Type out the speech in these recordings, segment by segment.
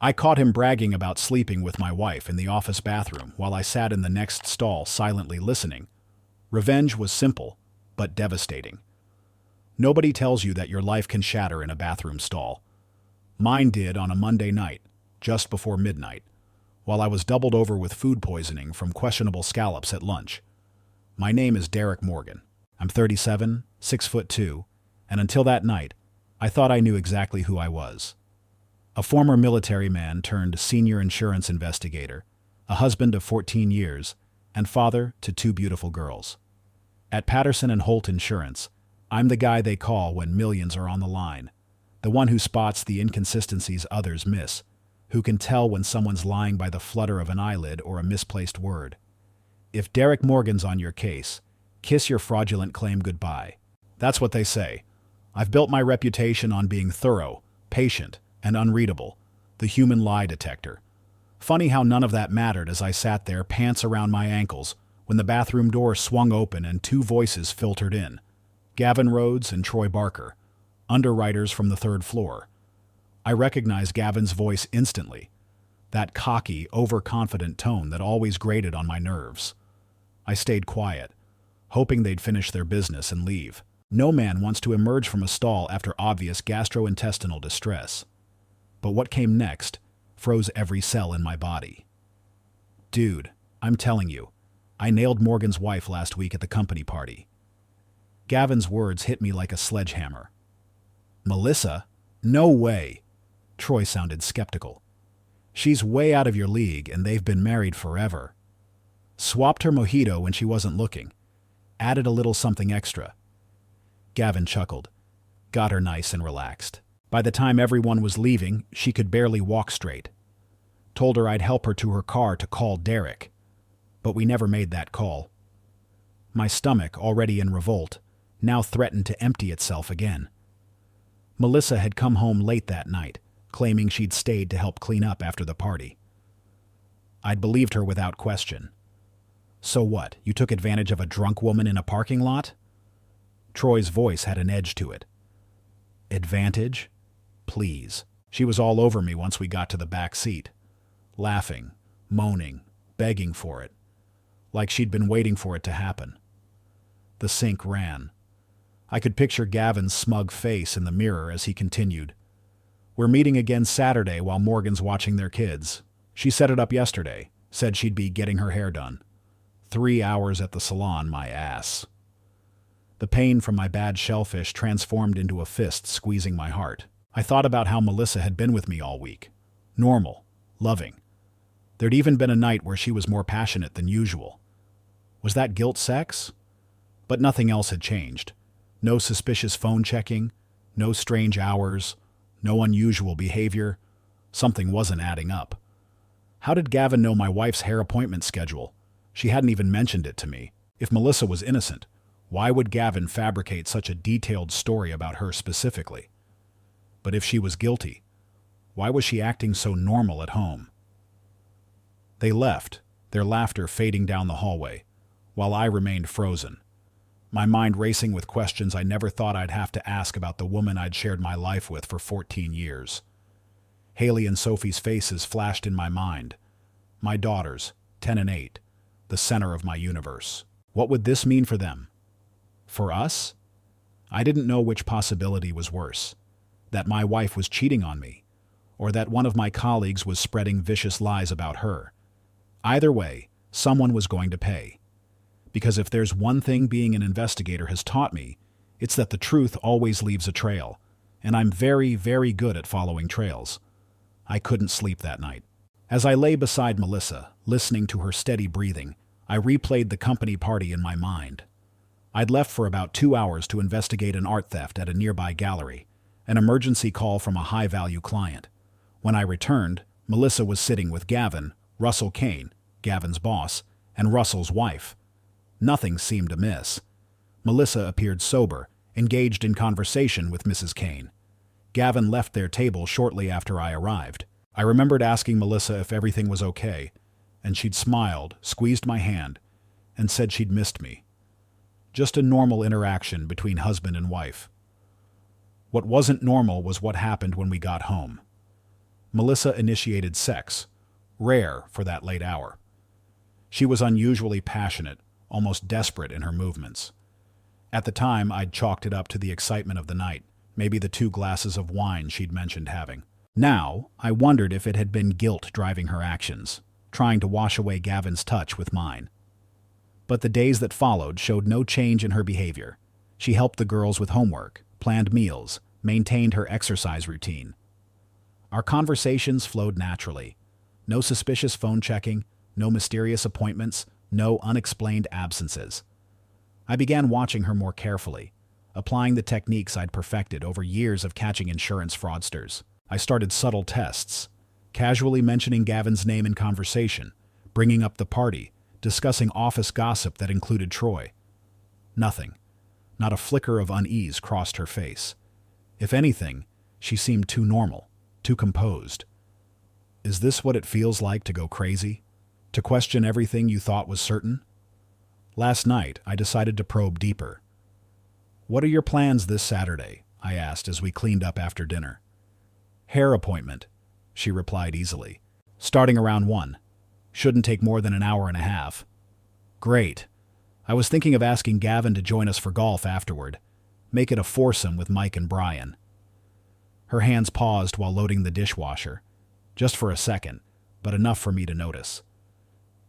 I caught him bragging about sleeping with my wife in the office bathroom while I sat in the next stall silently listening. Revenge was simple, but devastating. Nobody tells you that your life can shatter in a bathroom stall. Mine did on a Monday night, just before midnight, while I was doubled over with food poisoning from questionable scallops at lunch. My name is Derek Morgan. I'm 37, 6'2", and until that night, I thought I knew exactly who I was. A former military man turned senior insurance investigator, a husband of 14 years, and father to 2 beautiful girls. At Patterson and Holt Insurance, I'm the guy they call when millions are on the line, the one who spots the inconsistencies others miss, who can tell when someone's lying by the flutter of an eyelid or a misplaced word. If Derek Morgan's on your case, kiss your fraudulent claim goodbye. That's what they say. I've built my reputation on being thorough, patient, and unreadable, the human lie detector. Funny how none of that mattered as I sat there, pants around my ankles, when the bathroom door swung open and 2 voices filtered in. Gavin Rhodes and Troy Barker, underwriters from the 3rd floor. I recognized Gavin's voice instantly, that cocky, overconfident tone that always grated on my nerves. I stayed quiet, hoping they'd finish their business and leave. No man wants to emerge from a stall after obvious gastrointestinal distress. But what came next froze every cell in my body. Dude, I'm telling you, I nailed Morgan's wife last week at the company party. Gavin's words hit me like a sledgehammer. Melissa? No way. Troy sounded skeptical. She's way out of your league and they've been married forever. Swapped her mojito when she wasn't looking. Added a little something extra. Gavin chuckled. Got her nice and relaxed. By the time everyone was leaving, she could barely walk straight. Told her I'd help her to her car to call Derek. But we never made that call. My stomach, already in revolt, now threatened to empty itself again. Melissa had come home late that night, claiming she'd stayed to help clean up after the party. I'd believed her without question. So what, you took advantage of a drunk woman in a parking lot? Troy's voice had an edge to it. Advantage? Please. She was all over me once we got to the back seat, laughing, moaning, begging for it, like she'd been waiting for it to happen. The sink ran. I could picture Gavin's smug face in the mirror as he continued. We're meeting again Saturday while Morgan's watching their kids. She set it up yesterday, said she'd be getting her hair done. 3 hours at the salon, my ass. The pain from my bad shellfish transformed into a fist squeezing my heart. I thought about how Melissa had been with me all week. Normal, loving. There'd even been a night where she was more passionate than usual. Was that guilt sex? But nothing else had changed. No suspicious phone checking, no strange hours, no unusual behavior. Something wasn't adding up. How did Gavin know my wife's hair appointment schedule? She hadn't even mentioned it to me. If Melissa was innocent, why would Gavin fabricate such a detailed story about her specifically? But if she was guilty, why was she acting so normal at home? They left, their laughter fading down the hallway, while I remained frozen, my mind racing with questions I never thought I'd have to ask about the woman I'd shared my life with for 14 years. Haley and Sophie's faces flashed in my mind. My daughters, 10 and 8, the center of my universe. What would this mean for them? For us? I didn't know which possibility was worse, that my wife was cheating on me, or that one of my colleagues was spreading vicious lies about her. Either way, someone was going to pay. Because if there's one thing being an investigator has taught me, it's that the truth always leaves a trail, and I'm very, very good at following trails. I couldn't sleep that night. As I lay beside Melissa, listening to her steady breathing, I replayed the company party in my mind. I'd left for about 2 hours to investigate an art theft at a nearby gallery, an emergency call from a high-value client. When I returned, Melissa was sitting with Gavin, Russell Kane, Gavin's boss, and Russell's wife. Nothing seemed amiss. Melissa appeared sober, engaged in conversation with Mrs. Kane. Gavin left their table shortly after I arrived. I remembered asking Melissa if everything was okay, and she'd smiled, squeezed my hand, and said she'd missed me. Just a normal interaction between husband and wife. What wasn't normal was what happened when we got home. Melissa initiated sex, rare for that late hour. She was unusually passionate, almost desperate in her movements. At the time, I'd chalked it up to the excitement of the night, maybe the 2 glasses of wine she'd mentioned having. Now, I wondered if it had been guilt driving her actions, trying to wash away Gavin's touch with mine. But the days that followed showed no change in her behavior. She helped the girls with homework, planned meals, maintained her exercise routine. Our conversations flowed naturally. No suspicious phone checking, no mysterious appointments, no unexplained absences. I began watching her more carefully, applying the techniques I'd perfected over years of catching insurance fraudsters. I started subtle tests, casually mentioning Gavin's name in conversation, bringing up the party, discussing office gossip that included Troy. Nothing. Not a flicker of unease crossed her face. If anything, she seemed too normal, too composed. Is this what it feels like to go crazy? To question everything you thought was certain? Last night, I decided to probe deeper. "What are your plans this Saturday?" I asked as we cleaned up after dinner. "Hair appointment," she replied easily. "Starting around 1. Shouldn't take more than an hour and a half." "Great. I was thinking of asking Gavin to join us for golf afterward. Make it a foursome with Mike and Brian." Her hands paused while loading the dishwasher. Just for a second, but enough for me to notice.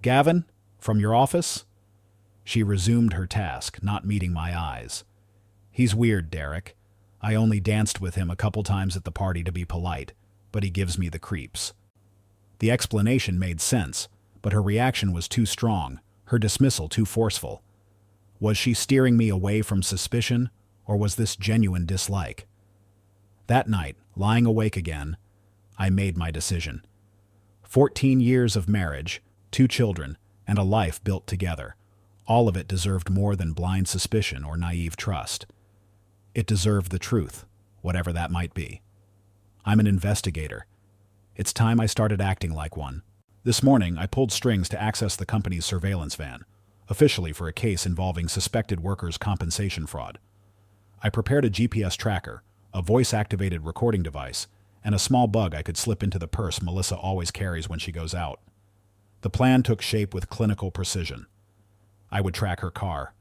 "Gavin? From your office?" She resumed her task, not meeting my eyes. "He's weird, Derek. I only danced with him a couple times at the party to be polite, but he gives me the creeps." The explanation made sense, but her reaction was too strong, her dismissal too forceful. Was she steering me away from suspicion, or was this genuine dislike? That night, lying awake again, I made my decision. 14 years of marriage, 2 children, and a life built together. All of it deserved more than blind suspicion or naive trust. It deserved the truth, whatever that might be. I'm an investigator. It's time I started acting like one. This morning, I pulled strings to access the company's surveillance van, officially for a case involving suspected workers' compensation fraud. I prepared a GPS tracker, a voice-activated recording device, and a small bug I could slip into the purse Melissa always carries when she goes out. The plan took shape with clinical precision. I would track her car.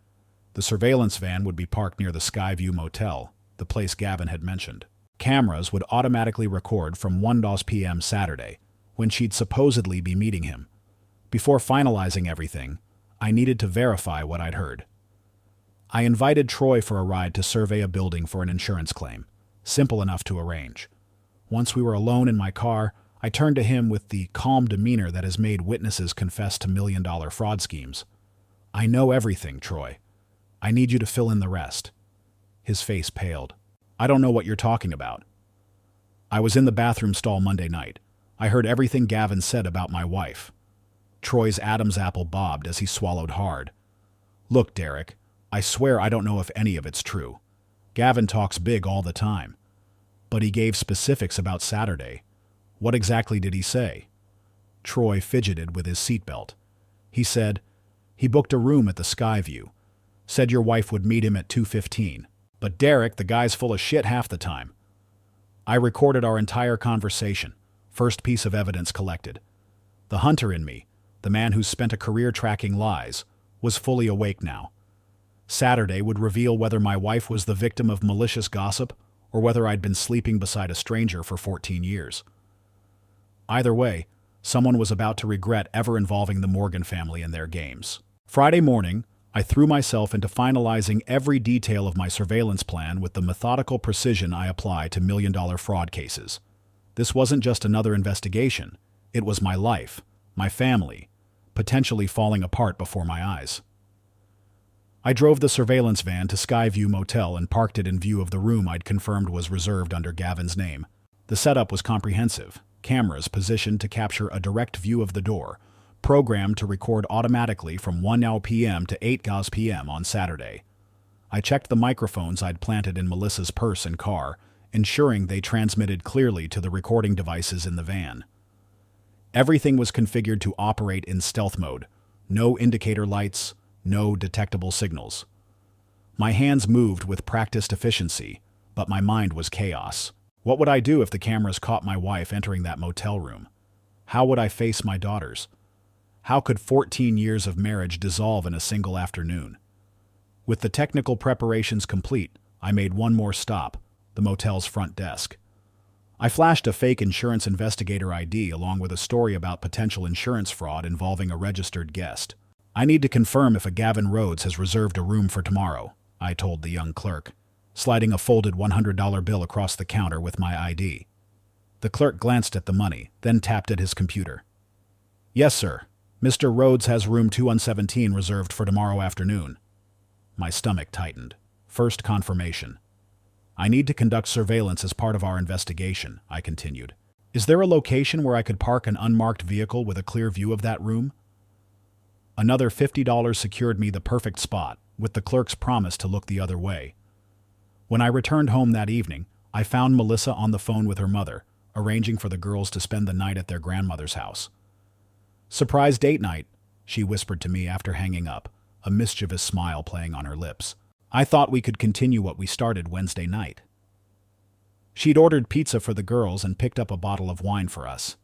The surveillance van would be parked near the Skyview Motel, the place Gavin had mentioned. Cameras would automatically record from 1 p.m. Saturday, when she'd supposedly be meeting him. Before finalizing everything, I needed to verify what I'd heard. I invited Troy for a ride to survey a building for an insurance claim, simple enough to arrange. Once we were alone in my car, I turned to him with the calm demeanor that has made witnesses confess to million-dollar fraud schemes. "I know everything, Troy. I need you to fill in the rest." His face paled. "I don't know what you're talking about." "I was in the bathroom stall Monday night. I heard everything Gavin said about my wife." Troy's Adam's apple bobbed as he swallowed hard. "Look, Derek, I swear I don't know if any of it's true. Gavin talks big all the time. But he gave specifics about Saturday. What exactly did he say?" Troy fidgeted with his seatbelt. He said, "He booked a room at the Skyview. Said your wife would meet him at 2:15. But Derek, the guy's full of shit half the time." I recorded our entire conversation, first piece of evidence collected. The hunter in me, the man who spent a career tracking lies, was fully awake now. Saturday would reveal whether my wife was the victim of malicious gossip or whether I'd been sleeping beside a stranger for 14 years. Either way, someone was about to regret ever involving the Morgan family in their games. Friday morning, I threw myself into finalizing every detail of my surveillance plan with the methodical precision I apply to million-dollar fraud cases. This wasn't just another investigation. It was my life, my family, potentially falling apart before my eyes. I drove the surveillance van to Skyview Motel and parked it in view of the room I'd confirmed was reserved under Gavin's name. The setup was comprehensive. Cameras positioned to capture a direct view of the door, programmed to record automatically from 1 p.m. to 8 p.m. on Saturday. I checked the microphones I'd planted in Melissa's purse and car, ensuring they transmitted clearly to the recording devices in the van. Everything was configured to operate in stealth mode. No indicator lights, no detectable signals. My hands moved with practiced efficiency, but my mind was chaos. What would I do if the cameras caught my wife entering that motel room? How would I face my daughters? How could 14 years of marriage dissolve in a single afternoon? With the technical preparations complete, I made one more stop, the motel's front desk. I flashed a fake insurance investigator ID along with a story about potential insurance fraud involving a registered guest. I need to confirm if a Gavin Rhodes has reserved a room for tomorrow, I told the young clerk, sliding a folded $100 bill across the counter with my ID. The clerk glanced at the money, then tapped at his computer. Yes, sir. Mr. Rhodes has room 2117 reserved for tomorrow afternoon. My stomach tightened. First confirmation. I need to conduct surveillance as part of our investigation, I continued. Is there a location where I could park an unmarked vehicle with a clear view of that room? Another $50 secured me the perfect spot, with the clerk's promise to look the other way. When I returned home that evening, I found Melissa on the phone with her mother, arranging for the girls to spend the night at their grandmother's house. Surprise date night, she whispered to me after hanging up, a mischievous smile playing on her lips. I thought we could continue what we started Wednesday night. She'd ordered pizza for the girls and picked up a bottle of wine for us.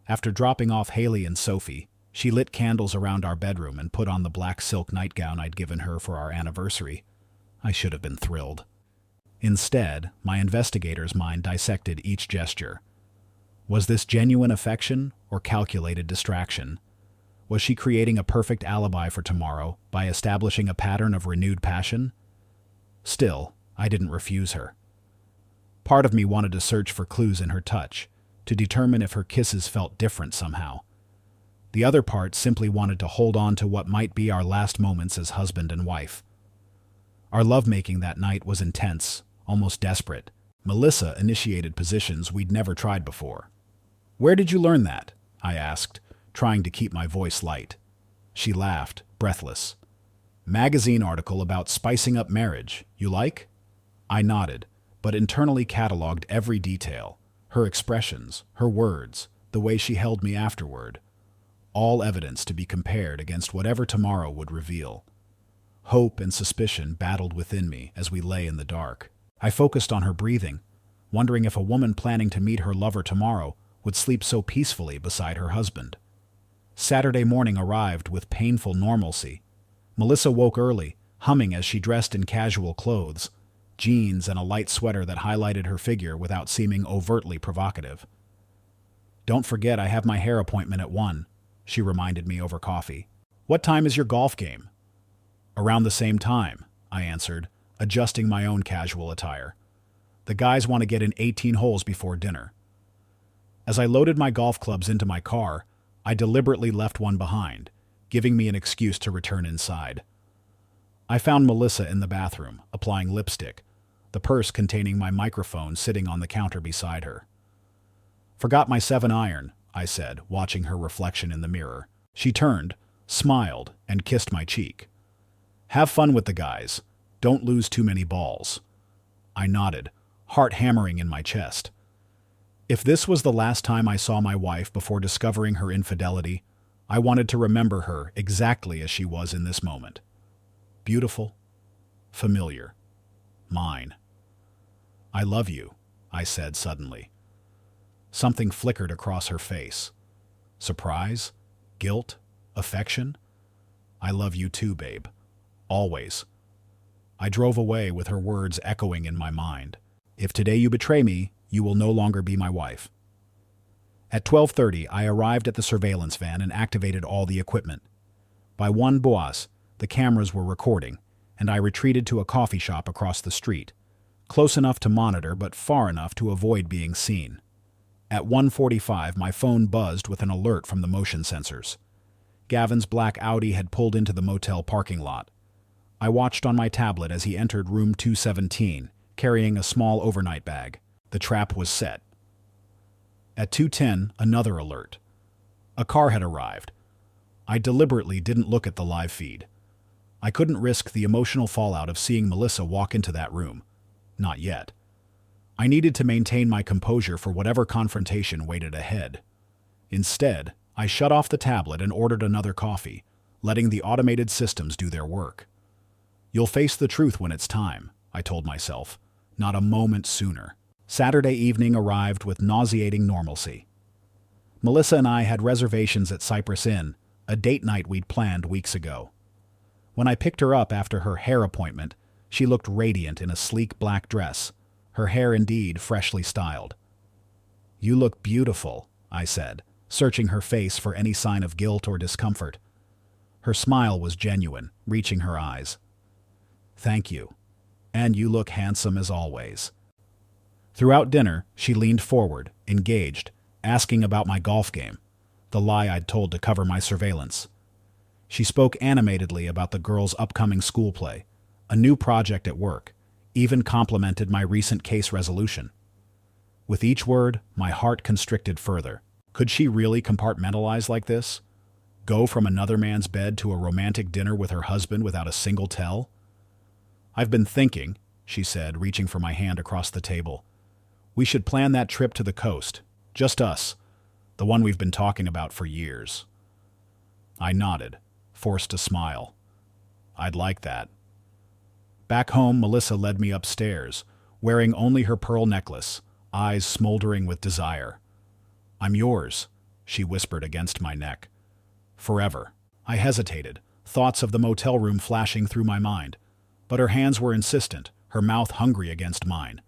After dropping off Haley and Sophie, she lit candles around our bedroom and put on the black silk nightgown I'd given her for our anniversary. I should have been thrilled. Instead, my investigator's mind dissected each gesture. Was this genuine affection or calculated distraction? Was she creating a perfect alibi for tomorrow by establishing a pattern of renewed passion? Still, I didn't refuse her. Part of me wanted to search for clues in her touch, to determine if her kisses felt different somehow. The other part simply wanted to hold on to what might be our last moments as husband and wife. Our lovemaking that night was intense, almost desperate. Melissa initiated positions we'd never tried before. Where did you learn that? I asked, trying to keep my voice light. She laughed, breathless. Magazine article about spicing up marriage. You like? I nodded, but internally cataloged every detail. Her expressions, her words, the way she held me afterward. All evidence to be compared against whatever tomorrow would reveal. Hope and suspicion battled within me as we lay in the dark. I focused on her breathing, wondering if a woman planning to meet her lover tomorrow would sleep so peacefully beside her husband. Saturday morning arrived with painful normalcy. Melissa woke early, humming as she dressed in casual clothes, jeans and a light sweater that highlighted her figure without seeming overtly provocative. Don't forget I have my hair appointment at 1, she reminded me over coffee. What time is your golf game? Around the same time, I answered, adjusting my own casual attire. The guys want to get in 18 holes before dinner. As I loaded my golf clubs into my car, I deliberately left one behind, giving me an excuse to return inside. I found Melissa in the bathroom, applying lipstick, the purse containing my microphone sitting on the counter beside her. Forgot my 7-iron, I said, watching her reflection in the mirror. She turned, smiled, and kissed my cheek. Have fun with the guys. Don't lose too many balls. I nodded, heart hammering in my chest. If this was the last time I saw my wife before discovering her infidelity, I wanted to remember her exactly as she was in this moment. Beautiful, familiar, mine. I love you, I said suddenly. Something flickered across her face. Surprise? Guilt? Affection? I love you too, babe. Always. I drove away with her words echoing in my mind. If today you betray me, you will no longer be my wife. At 12:30, I arrived at the surveillance van and activated all the equipment. By 1 boas, the cameras were recording, and I retreated to a coffee shop across the street, close enough to monitor but far enough to avoid being seen. At 1:45, my phone buzzed with an alert from the motion sensors. Gavin's black Audi had pulled into the motel parking lot. I watched on my tablet as he entered room 217, carrying a small overnight bag. The trap was set. At 2:10, another alert. A car had arrived. I deliberately didn't look at the live feed. I couldn't risk the emotional fallout of seeing Melissa walk into that room. Not yet. I needed to maintain my composure for whatever confrontation waited ahead. Instead, I shut off the tablet and ordered another coffee, letting the automated systems do their work. You'll face the truth when it's time, I told myself, not a moment sooner. Saturday evening arrived with nauseating normalcy. Melissa and I had reservations at Cypress Inn, a date night we'd planned weeks ago. When I picked her up after her hair appointment, she looked radiant in a sleek black dress, her hair indeed freshly styled. "You look beautiful," I said, searching her face for any sign of guilt or discomfort. Her smile was genuine, reaching her eyes. "Thank you. And you look handsome as always." Throughout dinner, she leaned forward, engaged, asking about my golf game, the lie I'd told to cover my surveillance. She spoke animatedly about the girls' upcoming school play, a new project at work, even complimented my recent case resolution. With each word, my heart constricted further. Could she really compartmentalize like this? Go from another man's bed to a romantic dinner with her husband without a single tell? "I've been thinking," she said, reaching for my hand across the table. "We should plan that trip to the coast. Just us. The one we've been talking about for years." I nodded, forced a smile. "I'd like that." Back home, Melissa led me upstairs, wearing only her pearl necklace, eyes smoldering with desire. "I'm yours," she whispered against my neck. "Forever." I hesitated, thoughts of the motel room flashing through my mind. But her hands were insistent, her mouth hungry against mine.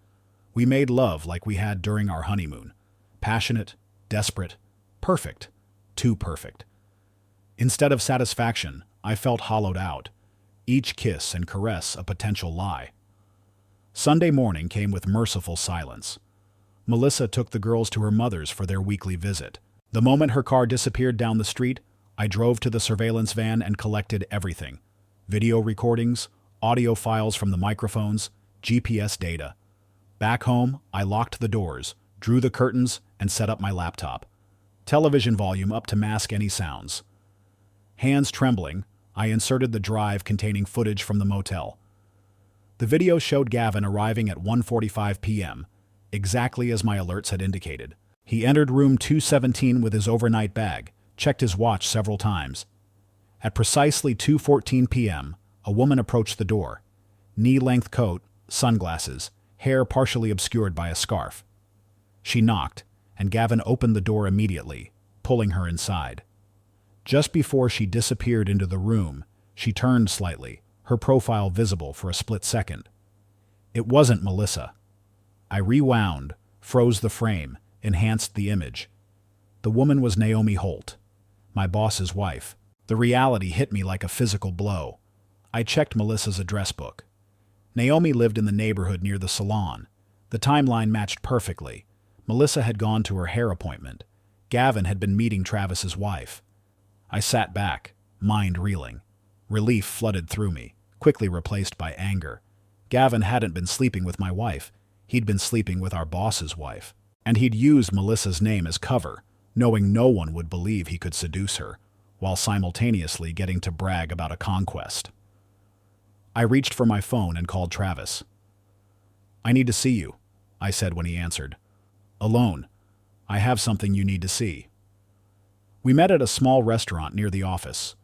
We made love like we had during our honeymoon. Passionate, desperate, perfect, too perfect. Instead of satisfaction, I felt hollowed out, each kiss and caress a potential lie. Sunday morning came with merciful silence. Melissa took the girls to her mother's for their weekly visit. The moment her car disappeared down the street, I drove to the surveillance van and collected everything: video recordings, audio files from the microphones, GPS data. Back home, I locked the doors, drew the curtains, and set up my laptop. Television volume up to mask any sounds. Hands trembling, I inserted the drive containing footage from the motel. The video showed Gavin arriving at 1:45 p.m., exactly as my alerts had indicated. He entered room 217 with his overnight bag, checked his watch several times. At precisely 2:14 p.m., a woman approached the door. Knee-length coat, sunglasses, hair partially obscured by a scarf. She knocked, and Gavin opened the door immediately, pulling her inside. Just before she disappeared into the room, she turned slightly, her profile visible for a split second. It wasn't Melissa. I rewound, froze the frame, enhanced the image. The woman was Naomi Holt, my boss's wife. The reality hit me like a physical blow. I checked Melissa's address book. Naomi lived in the neighborhood near the salon. The timeline matched perfectly. Melissa had gone to her hair appointment. Gavin had been meeting Travis's wife. I sat back, mind reeling. Relief flooded through me, quickly replaced by anger. Gavin hadn't been sleeping with my wife. He'd been sleeping with our boss's wife. And he'd used Melissa's name as cover, knowing no one would believe he could seduce her, while simultaneously getting to brag about a conquest. I reached for my phone and called Travis. "I need to see you," I said when he answered. "Alone. I have something you need to see." We met at a small restaurant near the office.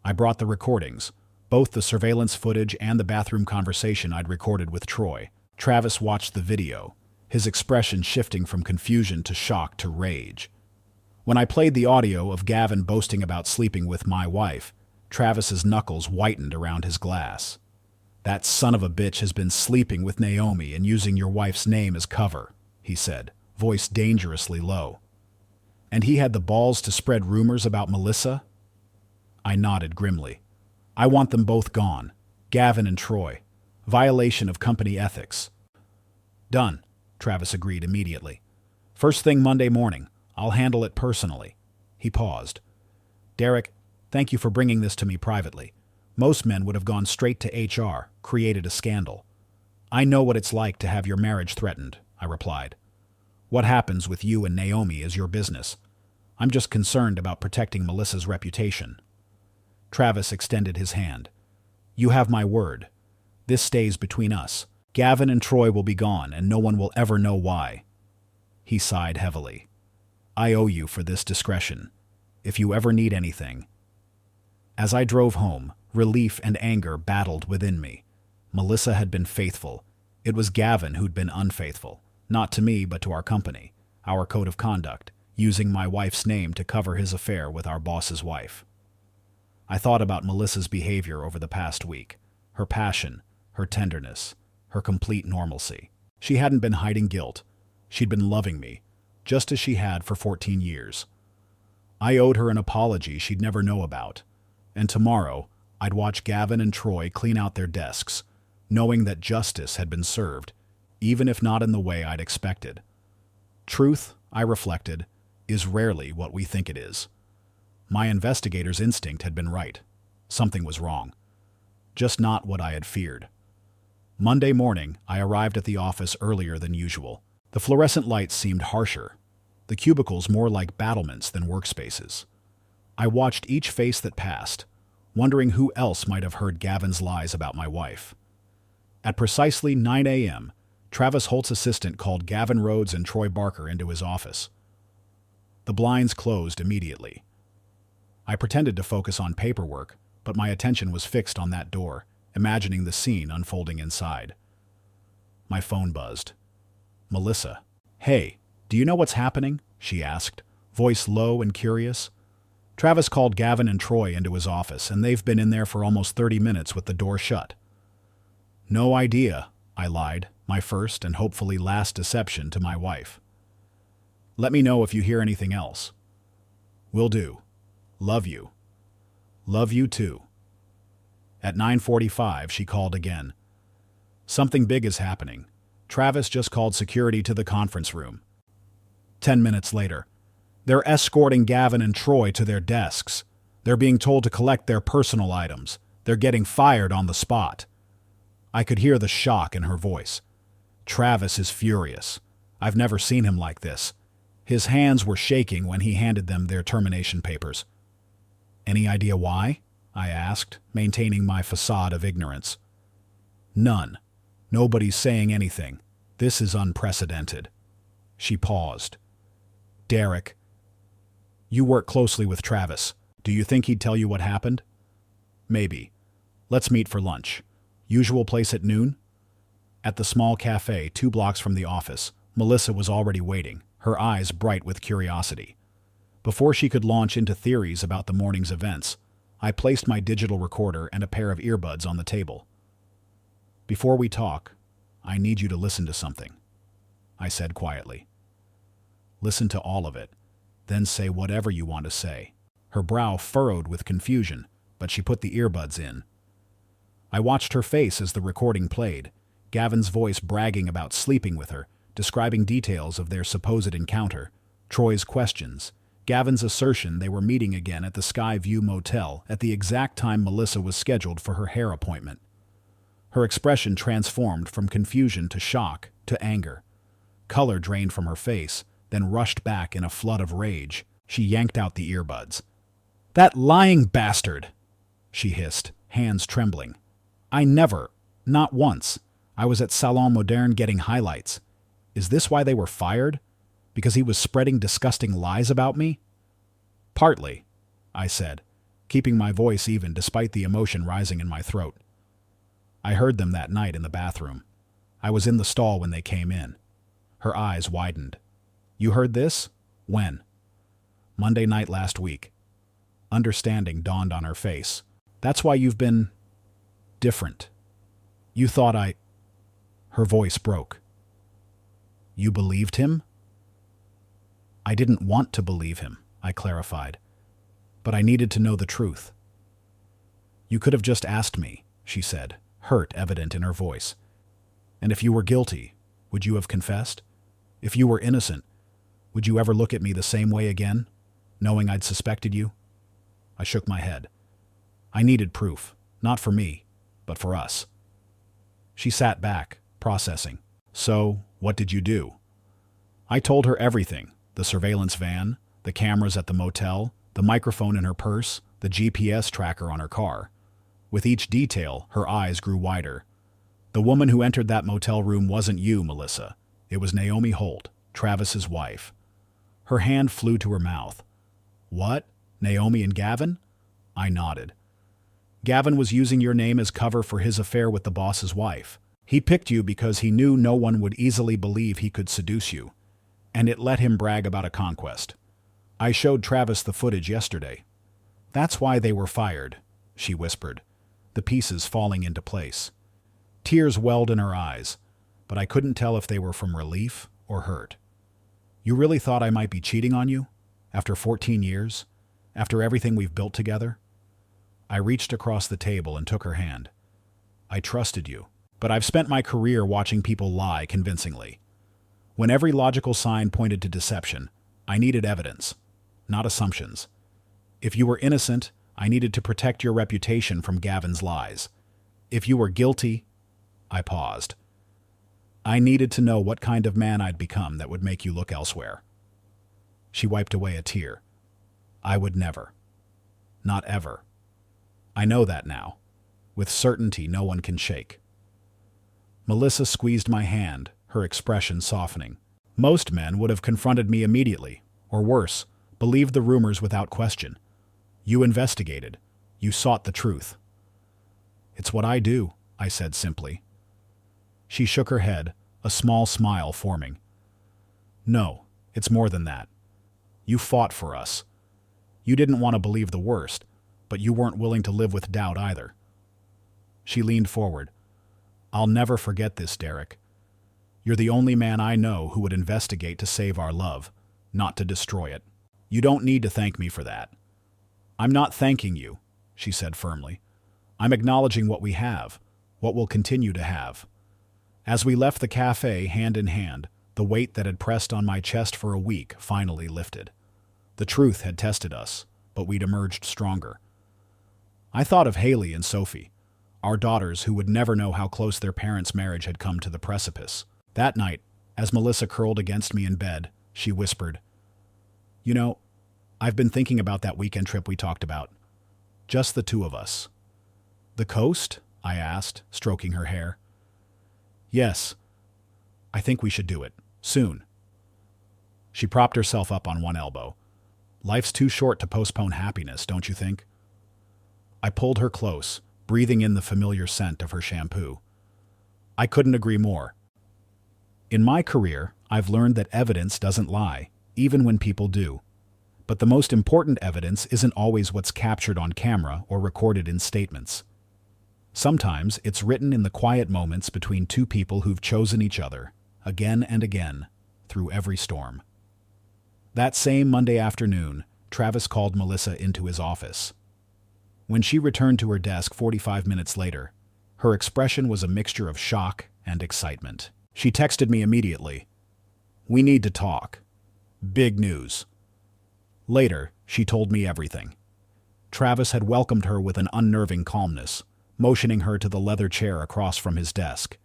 I brought the recordings, both the surveillance footage and the bathroom conversation I'd recorded with Troy. Travis watched the video, his expression shifting from confusion to shock to rage. When I played the audio of Gavin boasting about sleeping with my wife, Travis's knuckles whitened around his glass. "That son of a bitch has been sleeping with Naomi and using your wife's name as cover," he said, voice dangerously low. "And he had the balls to spread rumors about Melissa?" I nodded grimly. "I want them both gone, Gavin and Troy. Violation of company ethics." "Done," Travis agreed immediately. "First thing Monday morning. I'll handle it personally." He paused. "Derek, thank you for bringing this to me privately. Most men would have gone straight to HR, created a scandal." "I know what it's like to have your marriage threatened," I replied. "What happens with you and Naomi is your business. I'm just concerned about protecting Melissa's reputation." Travis extended his hand. "You have my word. This stays between us. Gavin and Troy will be gone, and no one will ever know why." He sighed heavily. "I owe you for this discretion. If you ever need anything." As I drove home, relief and anger battled within me. Melissa had been faithful. It was Gavin who'd been unfaithful. Not to me, but to our company, our code of conduct, using my wife's name to cover his affair with our boss's wife. I thought about Melissa's behavior over the past week, her passion, her tenderness, her complete normalcy. She hadn't been hiding guilt. She'd been loving me, just as she had for 14 years. I owed her an apology she'd never know about. And tomorrow, I'd watch Gavin and Troy clean out their desks, knowing that justice had been served, even if not in the way I'd expected. Truth, I reflected, is rarely what we think it is. My investigator's instinct had been right. Something was wrong. Just not what I had feared. Monday morning, I arrived at the office earlier than usual. The fluorescent lights seemed harsher, the cubicles more like battlements than workspaces. I watched each face that passed, wondering who else might have heard Gavin's lies about my wife. At precisely 9 a.m., Travis Holt's assistant called Gavin Rhodes and Troy Barker into his office. The blinds closed immediately. I pretended to focus on paperwork, but my attention was fixed on that door, imagining the scene unfolding inside. My phone buzzed. Melissa. "Hey, do you know what's happening?" she asked, voice low and curious. Travis called Gavin and Troy into his office, and they've been in there for almost 30 minutes with the door shut. No idea, I lied, my first and hopefully last deception to my wife. Let me know if you hear anything else. Will do. Love you. Love you too. At 9:45, she called again. Something big is happening. Travis just called security to the conference room. 10 minutes later, they're escorting Gavin and Troy to their desks. They're being told to collect their personal items. They're getting fired on the spot. I could hear the shock in her voice. Travis is furious. I've never seen him like this. His hands were shaking when he handed them their termination papers. Any idea why? I asked, maintaining my facade of ignorance. None. Nobody's saying anything. This is unprecedented. She paused. Derek, you work closely with Travis. Do you think he'd tell you what happened? Maybe. Let's meet for lunch. Usual place at noon? At the small cafe 2 blocks from the office, Melissa was already waiting, her eyes bright with curiosity. Before she could launch into theories about the morning's events, I placed my digital recorder and a pair of earbuds on the table. Before we talk, I need you to listen to something, I said quietly. Listen to all of it, then say whatever you want to say. Her brow furrowed with confusion, but she put the earbuds in. I watched her face as the recording played, Gavin's voice bragging about sleeping with her, describing details of their supposed encounter, Troy's questions, Gavin's assertion they were meeting again at the Skyview Motel at the exact time Melissa was scheduled for her hair appointment. Her expression transformed from confusion to shock to anger. Color drained from her face, then rushed back in a flood of rage. She yanked out the earbuds. "That lying bastard!" she hissed, hands trembling. "I never, not once. I was at Salon Moderne getting highlights. Is this why they were fired? Because he was spreading disgusting lies about me?" "Partly," I said, keeping my voice even despite the emotion rising in my throat. I heard them that night in the bathroom. I was in the stall when they came in. Her eyes widened. "You heard this? When?" "Monday night last week." Understanding dawned on her face. "That's why you've been different. You thought I—" Her voice broke. "You believed him?" "I didn't want to believe him," I clarified. "But I needed to know the truth." "You could have just asked me," she said, hurt evident in her voice. "And if you were guilty, would you have confessed? If you were innocent, would you ever look at me the same way again, knowing I'd suspected you?" I shook my head. I needed proof, not for me, but for us. She sat back, processing. "So, what did you do?" I told her everything, the surveillance van, the cameras at the motel, the microphone in her purse, the GPS tracker on her car. With each detail, her eyes grew wider. "The woman who entered that motel room wasn't you, Melissa. It was Naomi Holt, Travis's wife." Her hand flew to her mouth. "What? Naomi and Gavin?" I nodded. "Gavin was using your name as cover for his affair with the boss's wife. He picked you because he knew no one would easily believe he could seduce you, and it let him brag about a conquest. I showed Travis the footage yesterday. That's why they were fired, she whispered, the pieces falling into place. Tears welled in her eyes, but I couldn't tell if they were from relief or hurt. You really thought I might be cheating on you? After 14 years? After everything we've built together? I reached across the table and took her hand. I trusted you, but I've spent my career watching people lie convincingly. When every logical sign pointed to deception, I needed evidence, not assumptions. If you were innocent, I needed to protect your reputation from Gavin's lies. If you were guilty, I paused. I needed to know what kind of man I'd become that would make you look elsewhere. She wiped away a tear. I would never. Not ever. I know that now, with certainty no one can shake. Melissa squeezed my hand, her expression softening. Most men would have confronted me immediately, or worse, believed the rumors without question. You investigated. You sought the truth. It's what I do, I said simply. She shook her head, a small smile forming. No, it's more than that. You fought for us. You didn't want to believe the worst, but you weren't willing to live with doubt either. She leaned forward. I'll never forget this, Derek. You're the only man I know who would investigate to save our love, not to destroy it. You don't need to thank me for that. I'm not thanking you, she said firmly. I'm acknowledging what we have, what we'll continue to have. As we left the cafe hand in hand, the weight that had pressed on my chest for a week finally lifted. The truth had tested us, but we'd emerged stronger. I thought of Haley and Sophie, our daughters who would never know how close their parents' marriage had come to the precipice. That night, as Melissa curled against me in bed, she whispered, You know, I've been thinking about that weekend trip we talked about. Just the two of us. The coast? I asked, stroking her hair. Yes. I think we should do it. Soon. She propped herself up on one elbow. Life's too short to postpone happiness, don't you think? I pulled her close, breathing in the familiar scent of her shampoo. I couldn't agree more. In my career, I've learned that evidence doesn't lie, even when people do. But the most important evidence isn't always what's captured on camera or recorded in statements. Sometimes it's written in the quiet moments between two people who've chosen each other, again and again, through every storm. That same Monday afternoon, Travis called Melissa into his office. When she returned to her desk 45 minutes later, her expression was a mixture of shock and excitement. She texted me immediately. We need to talk. Big news. Later, she told me everything. Travis had welcomed her with an unnerving calmness, motioning her to the leather chair across from his desk.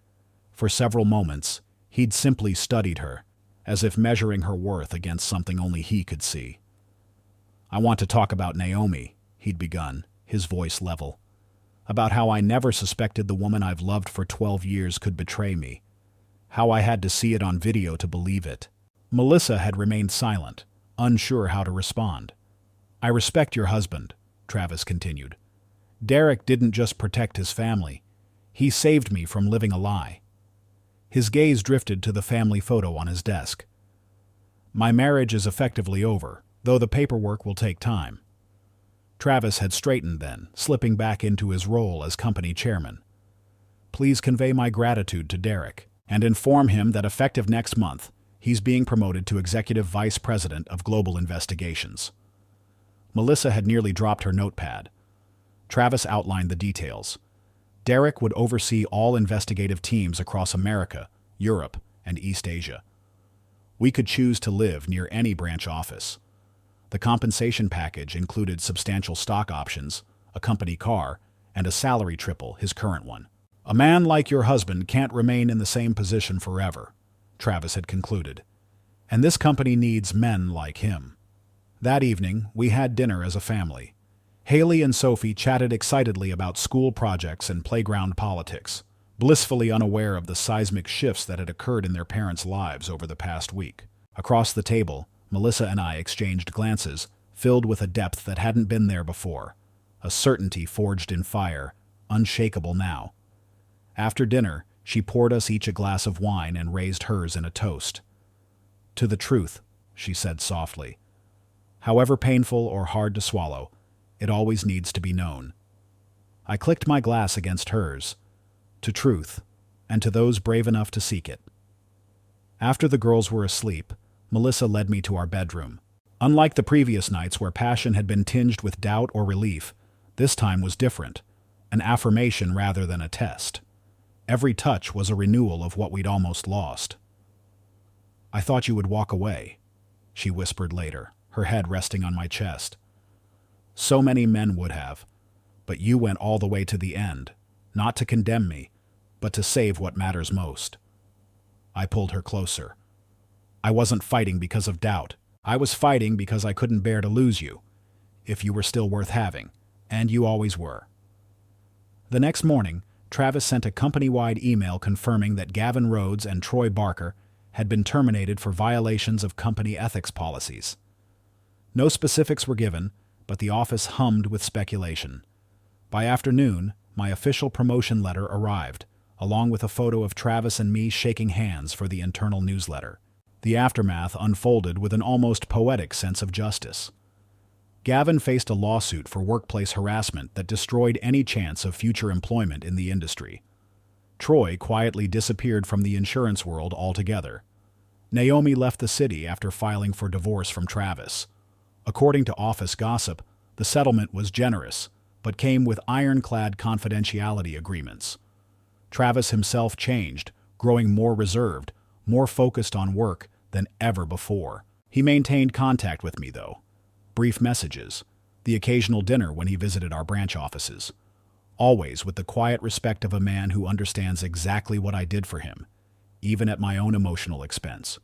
For several moments, he'd simply studied her, as if measuring her worth against something only he could see. I want to talk about Naomi, he'd begun, his voice level. About how I never suspected the woman I've loved for 12 years could betray me. How I had to see it on video to believe it. Melissa had remained silent, unsure how to respond. I respect your husband, Travis continued. Derek didn't just protect his family. He saved me from living a lie. His gaze drifted to the family photo on his desk. My marriage is effectively over, though the paperwork will take time. Travis had straightened then, slipping back into his role as company chairman. Please convey my gratitude to Derek, and inform him that effective next month, he's being promoted to Executive Vice President of Global Investigations. Melissa had nearly dropped her notepad. Travis outlined the details. Derek would oversee all investigative teams across America, Europe, and East Asia. We could choose to live near any branch office. The compensation package included substantial stock options, a company car, and a salary triple his current one. A man like your husband can't remain in the same position forever, Travis had concluded. And this company needs men like him. That evening, we had dinner as a family. Haley and Sophie chatted excitedly about school projects and playground politics, blissfully unaware of the seismic shifts that had occurred in their parents' lives over the past week. Across the table, Melissa and I exchanged glances, filled with a depth that hadn't been there before, a certainty forged in fire, unshakable now. After dinner, She poured us each a glass of wine and raised hers in a toast. "To the truth," she said softly. "However painful or hard to swallow, it always needs to be known." I clicked my glass against hers. To truth, and to those brave enough to seek it. After the girls were asleep, Melissa led me to our bedroom. Unlike the previous nights where passion had been tinged with doubt or relief, this time was different, an affirmation rather than a test. Every touch was a renewal of what we'd almost lost. "I thought you would walk away," she whispered later, her head resting on my chest. "So many men would have, but you went all the way to the end, not to condemn me, but to save what matters most." I pulled her closer. "I wasn't fighting because of doubt. I was fighting because I couldn't bear to lose you, if you were still worth having, and you always were." The next morning, Travis sent a company-wide email confirming that Gavin Rhodes and Troy Barker had been terminated for violations of company ethics policies. No specifics were given, but the office hummed with speculation. By afternoon, my official promotion letter arrived, along with a photo of Travis and me shaking hands for the internal newsletter. The aftermath unfolded with an almost poetic sense of justice. Gavin faced a lawsuit for workplace harassment that destroyed any chance of future employment in the industry. Troy quietly disappeared from the insurance world altogether. Naomi left the city after filing for divorce from Travis. According to office gossip, the settlement was generous, but came with ironclad confidentiality agreements. Travis himself changed, growing more reserved, more focused on work than ever before. He maintained contact with me, though. Brief messages, the occasional dinner when he visited our branch offices. Always with the quiet respect of a man who understands exactly what I did for him, even at my own emotional expense.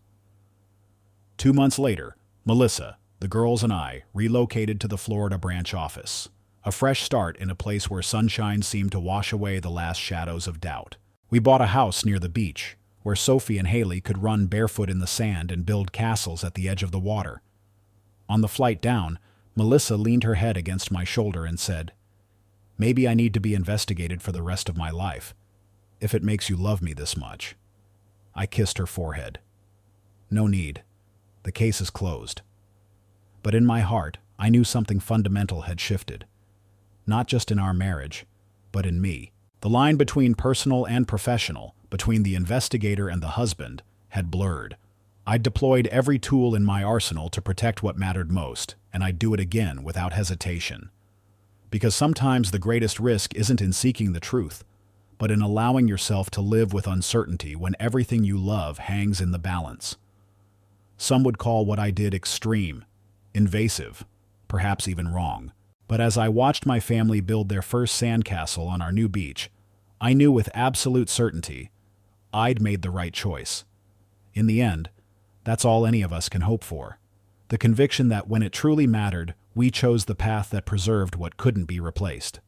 2 months later, Melissa, the girls and I relocated to the Florida branch office. A fresh start in a place where sunshine seemed to wash away the last shadows of doubt. We bought a house near the beach, where Sophie and Haley could run barefoot in the sand and build castles at the edge of the water. On the flight down, Melissa leaned her head against my shoulder and said, "Maybe I need to be investigated for the rest of my life, if it makes you love me this much." I kissed her forehead. "No need. The case is closed." But in my heart, I knew something fundamental had shifted. Not just in our marriage, but in me. The line between personal and professional, between the investigator and the husband, had blurred. I'd deployed every tool in my arsenal to protect what mattered most, and I'd do it again without hesitation. Because sometimes the greatest risk isn't in seeking the truth, but in allowing yourself to live with uncertainty when everything you love hangs in the balance. Some would call what I did extreme, invasive, perhaps even wrong. But as I watched my family build their first sandcastle on our new beach, I knew with absolute certainty I'd made the right choice. In the end, that's all any of us can hope for. The conviction that when it truly mattered, we chose the path that preserved what couldn't be replaced.